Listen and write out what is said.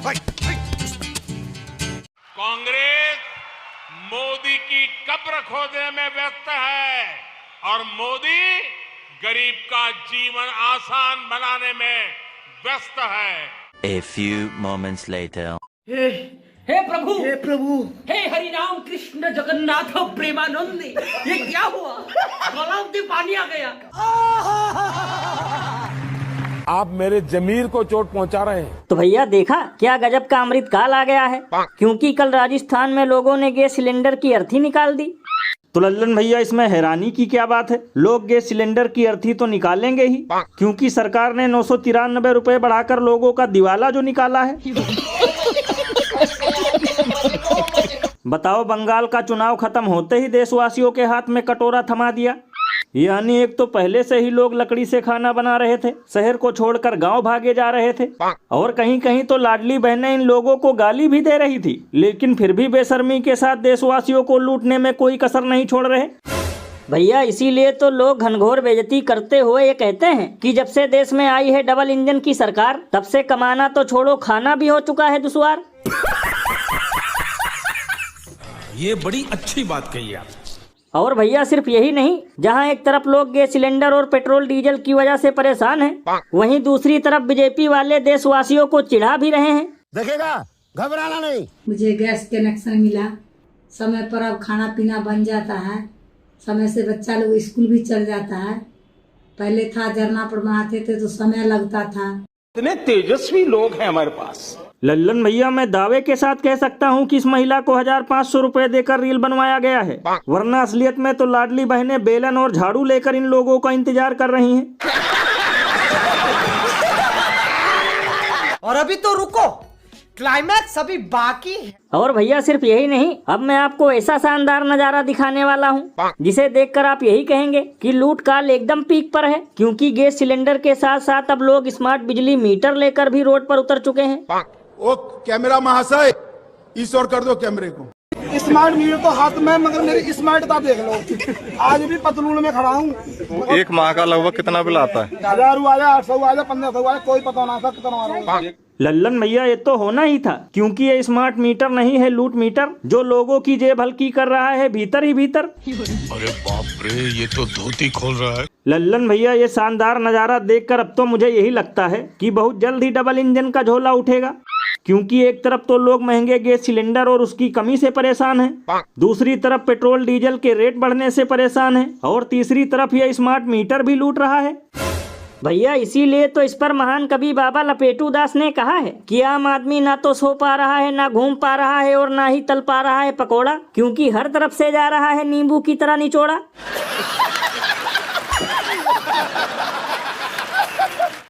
कांग्रेस मोदी की कब्र खोदने में व्यस्त है और मोदी गरीब का जीवन आसान बनाने में व्यस्त है। A few moments later. हे प्रभु, हे हरि राम कृष्ण जगन्नाथ प्रेमानंद, ये क्या हुआ? गला में पानी आ गया। आप मेरे जमीर को चोट पहुंचा रहे हैं। तो भैया देखा क्या गजब का अमृत काल आ गया है, क्योंकि कल राजस्थान में लोगों ने गैस सिलेंडर की अर्थी निकाल दी। तो लल्लन भैया इसमें हैरानी की क्या बात है, लोग गैस सिलेंडर की अर्थी तो निकालेंगे ही, क्योंकि सरकार ने 993 रुपए बढ़ाकर लोगों का दिवाला जो निकाला है। बताओ, बंगाल का चुनाव खत्म होते ही देशवासियों के हाथ में कटोरा थमा दिया। यानी एक तो पहले से ही लोग लकड़ी से खाना बना रहे थे, शहर को छोड़कर गांव भागे जा रहे थे, और कहीं कहीं तो लाडली बहनें इन लोगों को गाली भी दे रही थी, लेकिन फिर भी बेशर्मी के साथ देशवासियों को लूटने में कोई कसर नहीं छोड़ रहे। भैया इसीलिए तो लोग घनघोर बेइज्जती करते हुए ये कहते हैं कि जब से देश में आई है डबल इंजन की सरकार, तब से कमाना तो छोड़ो, खाना भी हो चुका है दुश्वार। ये बड़ी अच्छी बात कही आप। और भैया सिर्फ यही नहीं, जहां एक तरफ लोग गैस सिलेंडर और पेट्रोल डीजल की वजह से परेशान हैं, वहीं दूसरी तरफ बीजेपी वाले देशवासियों को चिढ़ा भी रहे हैं। देखेगा, घबराना नहीं। मुझे गैस कनेक्शन मिला, समय पर अब खाना पीना बन जाता है, समय से बच्चा लोग स्कूल भी चल जाता है। पहले था जरना पर बनाते थे तो समय लगता था। इतने तेजस्वी लोग हैं हमारे पास। लल्लन भैया मैं दावे के साथ कह सकता हूँ कि इस महिला को 1500 रुपए देकर रील बनवाया गया है, वरना असलियत में तो लाडली बहनें बेलन और झाड़ू लेकर इन लोगों का इंतजार कर रही हैं। और अभी तो रुको, क्लाइमैक्स अभी बाकी है। और भैया सिर्फ यही नहीं, अब मैं आपको ऐसा शानदार नजारा दिखाने वाला हूँ जिसे देखकर आप यही कहेंगे कि लूट काल एकदम पीक पर है, क्योंकि गैस सिलेंडर के साथ साथ अब लोग स्मार्ट बिजली मीटर लेकर भी रोड पर उतर चुके हैं। ओ कैमरा महाशय, इस ओर कर दो कैमरे को। स्मार्ट मीटर तो हाथ में, मगर मेरी स्मार्टता देख लो, आज भी पतलून में खड़ा हूँ। एक माह का लगभग कितना बिल आता है? 1000 आ जाए, 800 आ जाए, 1500 आ जाए, कोई पता ना था कितना आ रहा है। लल्लन भैया ये तो होना ही था, क्योंकि ये स्मार्ट मीटर नहीं है लूट मीटर, जो लोगों की जेब हल्की कर रहा है भीतर ही भीतर। अरे बाप रे, ये तो धोती खोल रहा है। लल्लन भैया ये शानदार नजारा देखकर अब तो मुझे यही लगता है कि बहुत जल्द ही डबल इंजन का झोला उठेगा, क्योंकि एक तरफ तो लोग महंगे गैस सिलेंडर और उसकी कमी से परेशान हैं, दूसरी तरफ पेट्रोल डीजल के रेट बढ़ने से परेशान हैं, और तीसरी तरफ यह स्मार्ट मीटर भी लूट रहा है। भैया इसीलिए तो इस पर महान कवि बाबा लपेटू दास ने कहा है कि आम आदमी ना तो सो पा रहा है, ना घूम पा रहा है, और ना ही तल पा रहा है पकोड़ा, क्योंकि हर तरफ से जा रहा है नींबू की तरह निचोड़ा।